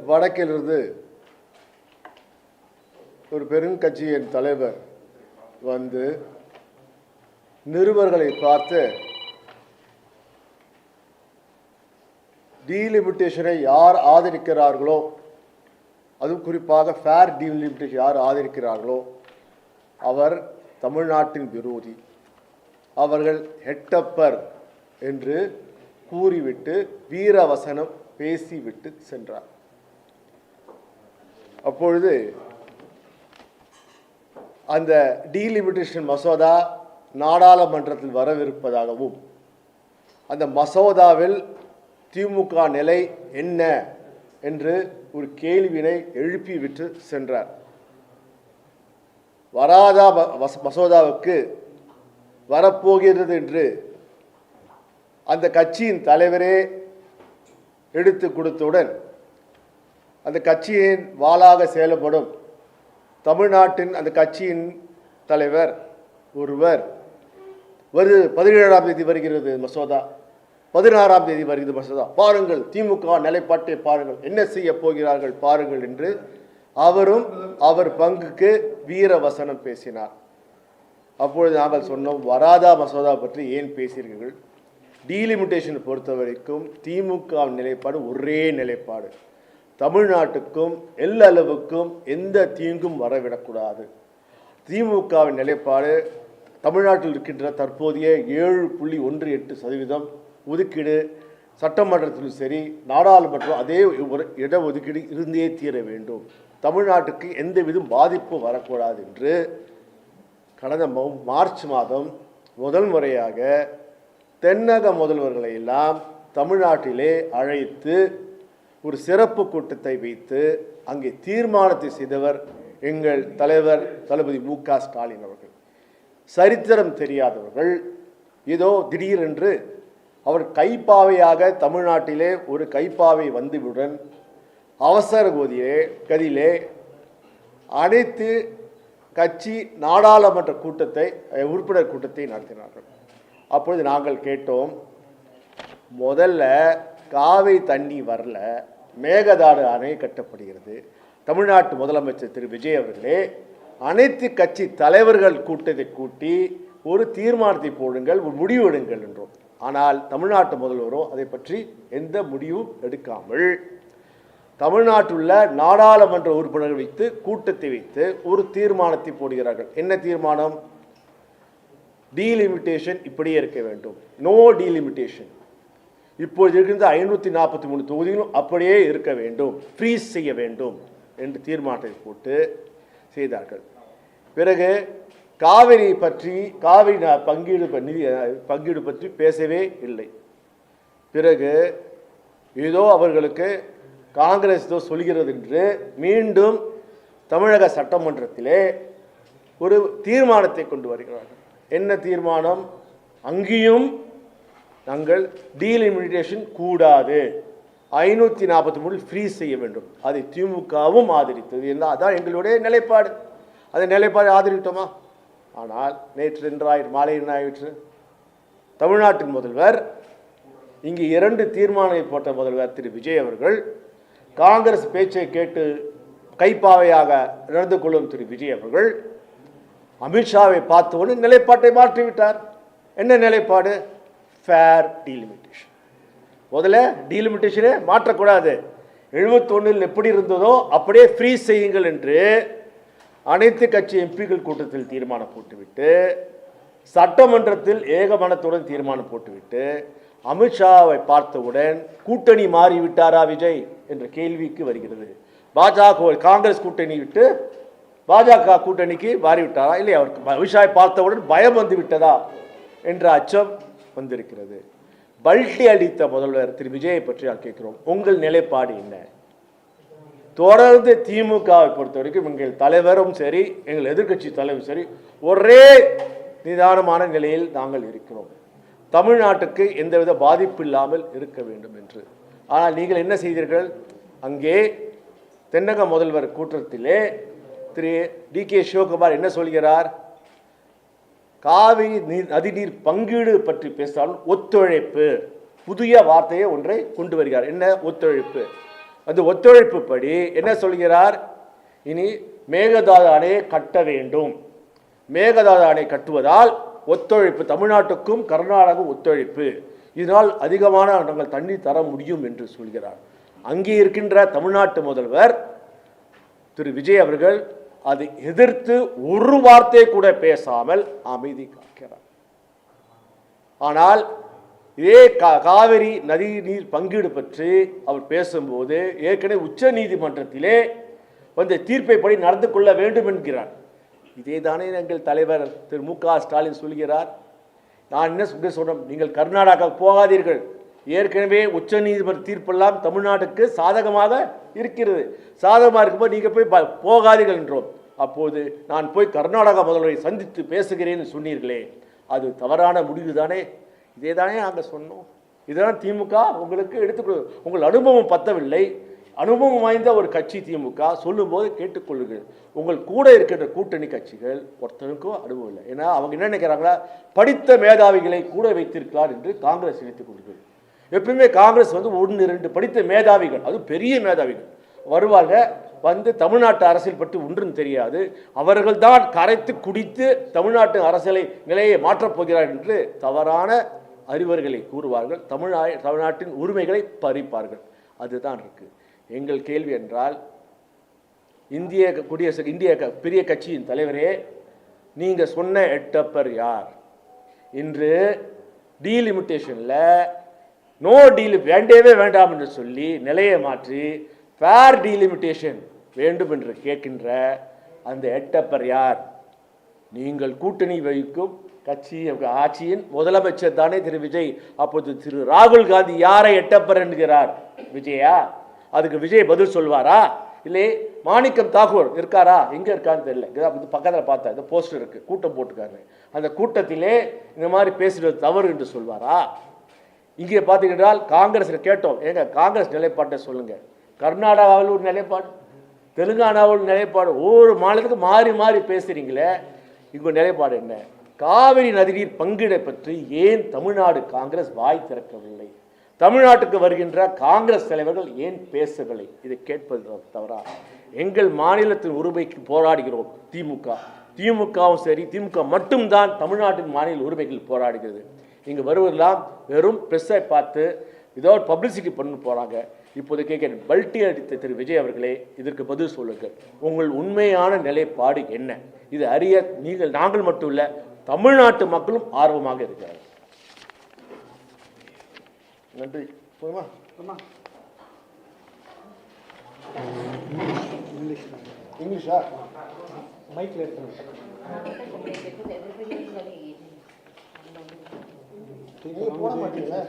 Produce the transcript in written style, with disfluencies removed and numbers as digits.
வடக்கிலிருந்து ஒரு பெருங்கட்சியின் தலைவர் வந்து நிருபர்களை பார்த்து டீலிமிட்டேஷனை யார் ஆதரிக்கிறார்களோ, அதுவும் குறிப்பாக ஃபேர் டீலிமிட்டேஷன் யார் ஆதரிக்கிறார்களோ அவர் தமிழ்நாட்டின் விரோதி, அவர்கள் ஹெட்டப்பர் என்று கூறிவிட்டு வீரவசனம் பேசிவிட்டு சென்றார். அப்பொழுது அந்த டீலிமிட்டேஷன் மசோதா நாடாளுமன்றத்தில் வரவிருப்பதாகவும் அந்த மசோதாவில் திமுக நிலை என்ன என்று ஒரு கேள்வியினை எழுப்பிவிட்டு சென்றார். வராதா மசோதாவுக்கு வரப்போகிறது என்று அந்த கட்சியின் தலைவரே எடுத்து கொடுத்தவுடன் அந்த கட்சியின் வாளாக செயல்படும் தமிழ்நாட்டின் அந்த கட்சியின் தலைவர் ஒருவர் 17ஆம் தேதி வருகிறது மசோதா, 16ஆம் தேதி வருகிறது மசோதா, பாருங்கள் திமுக நிலைப்பாட்டை பாருங்கள், என்ன செய்ய போகிறார்கள் பாருங்கள் என்று அவரும் அவர் பங்குக்கு வீரவசனம் பேசினார். அப்பொழுது நாங்கள் சொன்னோம், வராதா மசோதா பற்றி ஏன் பேசுகிறீர்கள்? டீலிமிட்டேஷன் பொறுத்த வரைக்கும் திமுக நிலைப்பாடு ஒரே நிலைப்பாடு, தமிழ்நாட்டுக்கும் எல்லளவுக்கும் எந்த தீங்கும் வரவிடக்கூடாது. திமுகவின் நிலைப்பாடு தமிழ்நாட்டில் இருக்கின்ற தற்போதைய 7.18% ஒதுக்கீடு சட்டமன்றத்திலும் சரி நாடாளுமன்றம் அதே இடஒதுக்கீடு இருந்தே தீர வேண்டும், தமிழ்நாட்டுக்கு எந்தவித பாதிப்பும் வரக்கூடாது என்று கடந்த மார்ச் மாதம் முதல் முறையாக தென்னக முதல்வர்களை எல்லாம் தமிழ்நாட்டிலே அழைத்து ஒரு சிறப்பு கூட்டத்தை வைத்து அங்கே தீர்மானத்தை செய்தவர் எங்கள் தலைவர் தளபதி மு.க. ஸ்டாலின் அவர்கள். சரித்திரம் தெரியாதவர்கள் ஏதோ திடீரென்று அவர் கைப்பாவையாக தமிழ்நாட்டிலே ஒரு கைப்பாவை வந்தவுடன் அவசர கதியிலே அனைத்து கட்சி நாடாளுமன்ற கூட்டத்தை உறுப்பினர் கூட்டத்தை நடத்தினார்கள். அப்பொழுது நாங்கள் கேட்டோம், முதல்ல காவிரி தண்ணி வரல, மேகதாடு அணை கட்டப்படுகிறது, தமிழ்நாட்டு முதலமைச்சர் திரு விஜய் அவர்களே அனைத்து கட்சி தலைவர்கள் கூட்டத்தை கூட்டி ஒரு தீர்மானத்தை போடுங்கள், ஒரு முடிவு எடுங்கள் என்றோம். ஆனால் தமிழ்நாட்டு முதல்வரோ அதை பற்றி எந்த முடிவும் எடுக்காமல் தமிழ்நாட்டில் உள்ள நாடாளுமன்ற உறுப்பினர்கள் வைத்து கூட்டத்தை வைத்து ஒரு தீர்மானத்தை போடுகிறார்கள். என்ன தீர்மானம்? டீலிமிட்டேஷன் இப்படியே இருக்க வேண்டும், நோ டீலிமிட்டேஷன், இப்போது இருக்கின்ற 543 தொகுதிகளும் அப்படியே இருக்க வேண்டும், ஃப்ரீஸ் செய்ய வேண்டும் என்று தீர்மானத்தை போட்டு செய்தார்கள். பிறகு காவிரி பங்கீடு பற்றி பேசவே இல்லை. பிறகு ஏதோ அவர்களுக்கு காங்கிரஸ் ஏதோ சொல்கிறது என்று மீண்டும் தமிழக சட்டமன்றத்திலே ஒரு தீர்மானத்தை கொண்டு வருகிறார்கள். என்ன தீர்மானம்? அங்கேயும் நாங்கள் டீலிமிட்டேஷன் கூடாது, 543 ஃப்ரீஸ் செய்ய வேண்டும். அதை திமுகவும் ஆதரித்தது. அதான் எங்களுடைய நிலைப்பாடு. அதை நிலைப்பாடு ஆதரித்தோமா? ஆனால் நேற்று மாலை என்ன ஆயிற்று? தமிழ்நாட்டின் முதல்வர், இங்கு 2 தீர்மானத்தை போட்ட முதல்வர் திரு விஜய் அவர்கள், காங்கிரஸ் பேச்சை கேட்டு கைப்பாவையாக நடந்து கொள்ளும் திரு விஜய் அவர்கள் அமித்ஷாவை பார்த்தவுடன் நிலைப்பாட்டை மாற்றிவிட்டார். என்ன நிலைப்பாடு? Fair delimitation. முதல்ல டீலிமிட்டேஷனே மாற்றக்கூடாது, 71 எப்படி இருந்ததோ அப்படியே ஃப்ரீஸ் செய்யுங்கள் என்று அனைத்து கட்சி எம்பிக்கள் கூட்டத்தில் தீர்மானம் போட்டுவிட்டு, சட்டமன்றத்தில் ஏகமனத்துடன் தீர்மானம் போட்டுவிட்டு, அமித்ஷாவை பார்த்தவுடன் கூட்டணி மாறிவிட்டாரா விஜய் என்ற கேள்விக்கு வருகிறது. பாஜக காங்கிரஸ் கூட்டணி விட்டு பாஜக கூட்டணிக்கு மாறிவிட்டாரா? இல்லை, அவருக்கு அமித்ஷாவை பார்த்தவுடன் பயம் வந்து விட்டதா என்ற அச்சம் வந்திருக்கிறது. பல்டி அடித்த முதல்வர் திரு விஜயை பற்றி கேட்கிறோம், உங்கள் நிலைப்பாடு என்ன? தொடர்ந்து திமுகவை பொறுத்த வரைக்கும் எங்கள் தலைவரும் சரி எங்கள் எதிர்கட்சி தலைவரும் சரி ஒரே நிதானமான நிலையில் நாங்கள் இருக்கிறோம், தமிழ்நாட்டுக்கு எந்தவித பாதிப்பு இல்லாமல் இருக்க வேண்டும் என்று. ஆனால் நீங்கள் என்ன செய்தீர்கள்? அங்கே தென்னக முதல்வர் கூட்டத்திலே திரு டி.கே. சிவகுமார் என்ன சொல்கிறார்? காவிரி நதிநீர் பங்கீடு பற்றி பேசினாலும் ஒத்துழைப்பு, புதிய வார்த்தையை ஒன்றை கொண்டு வருகிறார். என்ன ஒத்துழைப்பு? அந்த ஒத்துழைப்பு படி என்ன சொல்கிறார்? இனி மேகதாது அணையை கட்ட வேண்டும். மேகதாது அணை கட்டுவதால் ஒத்துழைப்பு, தமிழ்நாட்டுக்கும் கர்நாடக ஒத்துழைப்பு, இதனால் அதிகமான நாங்கள் தண்ணீர் தர முடியும் என்று சொல்கிறார். அங்கே இருக்கின்ற தமிழ்நாட்டு முதல்வர் திரு விஜய் அவர்கள் அதை எதிர்த்து ஒரு வார்த்தை கூட பேசாமல் அமைதி காக்கிறார். ஆனால் இதே காவிரி நதி நீர் பங்கீடு பற்றி அவர் பேசும்போது ஏற்கனவே உச்ச நீதிமன்றத்திலே வந்து தீர்ப்பை படி நடந்து கொள்ள வேண்டும் என்கிறார். இதே தானே எங்கள் தலைவர் திரு மு.க. ஸ்டாலின் சொல்கிறார். நான் என்ன சொல்றேன், நீங்கள் கர்நாடகா போகாதீர்கள், ஏற்கனவே உச்ச நீதிமன்ற தீர்ப்பெல்லாம் தமிழ்நாட்டுக்கு சாதகமாக இருக்கிறது, சாதகமாக இருக்கும்போது நீங்கள் போய் போகாதீர்கள் என்றோம். அப்போது நான் போய் கர்நாடகா முதல்வரை சந்தித்து பேசுகிறேன்னு சொன்னீர்களே, அது தவறான முடிவு தானே. இதே தானே நாங்கள் சொன்னோம். இதுதான் திமுக உங்களுக்கு எடுத்துக்கொடு, உங்கள் அனுபவம் பத்தவில்லை. அனுபவம் வாய்ந்த ஒரு கட்சி திமுக சொல்லும்போது கேட்டுக்கொள்ளுங்கள். உங்கள் கூட இருக்கின்ற கூட்டணி கட்சிகள் ஒருத்தருக்கும் அனுபவம் இல்லை. ஏன்னா அவங்க என்ன நினைக்கிறாங்களா, படித்த மேதாவிகளை கூட வைத்திருக்கிறார் என்று காங்கிரஸ் நினைத்துக் கொள்கிறது. எப்பவுமே காங்கிரஸ் வந்து 1-2 படித்த மேதாவிகள், அது பெரிய மேதாவிகள் வருவாங்க, வந்து தமிழ்நாட்டு அரசியல் பற்றி ஒன்றும் தெரியாது, அவர்கள் தான் கரைத்து குடித்து தமிழ்நாட்டு அரசியலை நிலையை மாற்றப் போகிறார் என்று தவறான அறிவர்களை கூறுவார்கள். தமிழ்நாட்டின் உரிமைகளை பறிப்பார்கள். அதுதான் இருக்கு. எங்கள் கேள்வி என்றால், இந்திய பெரிய கட்சியின் தலைவரே, நீங்க சொன்ன எட்டப்பர் யார்? இன்று டீலிமிட்டேஷன்ல நோ டீல் வேண்டவே வேண்டாம் என்று சொல்லி நிலையை மாற்றி ஃபேர் டீலிமிட்டேஷன் வேண்டும் என்று கேட்கின்ற அந்த எட்டப்பர் யார்? நீங்கள் கூட்டணி வைக்கும் கட்சி ஆட்சியின் முதலமைச்சர் தானே திரு விஜய். அப்போது திரு ராகுல் காந்தி யாரை எட்டப்பர் என்கிறார்? விஜயா? அதுக்கு விஜய் பதில் சொல்வாரா? இல்லை மாணிக்கம் தாக்கூர் இருக்காரா? எங்க இருக்கான்னு தெரியல, பக்கத்தில் பார்த்தா இந்த போஸ்டர் இருக்கு, கூட்டம் போட்டுக்காரு. அந்த கூட்டத்திலே இந்த மாதிரி பேசுறது தவறு என்று சொல்வாரா? இங்கே பார்த்தீங்கன்னா காங்கிரஸ் கேட்டோம், ஏங்க காங்கிரஸ் நிலைப்பாட்டை சொல்லுங்க. கர்நாடகாவில் ஒரு நிலைப்பாடு, தெலுங்கானாவில் ஒரு நிலைப்பாடு, ஒவ்வொரு மாநிலத்துக்கு மாறி மாறி பேசுறீங்களே, இங்க நிலைப்பாடு என்ன? காவிரி நதிநீர் பங்கீடை பற்றி ஏன் தமிழ்நாடு காங்கிரஸ் வாய் திறக்கவில்லை? தமிழ்நாட்டுக்கு வருகின்ற காங்கிரஸ் தலைவர்கள் ஏன் பேசவில்லை? இதை கேட்பது தவறா? எங்கள் மாநிலத்தின் உரிமைக்கு போராடுகிறோம். திமுகவும் சரி, திமுக மட்டும்தான் தமிழ்நாட்டின் மாநில உரிமைகள் போராடுகிறது. இங்கே வருவதெல்லாம் வெறும் ப்ரெஸ்ஸை பார்த்து ஏதோ பப்ளிசிட்டி பண்ண போகிறாங்க. இப்போது கேட்க பல்ட்டி அடித்த திரு விஜய் அவர்களே, இதற்கு பதில் சொல்லுங்கள். உங்கள் உண்மையான நிலைப்பாடு என்ன? இது அறிய நாங்கள் மட்டும் இல்லை, தமிழ்நாட்டு மக்களும் ஆர்வமாக இருக்கிறார்கள். நன்றி. போதுமா? இங்கிலீஷா? மைக்ல போட மாட்டீங்களா?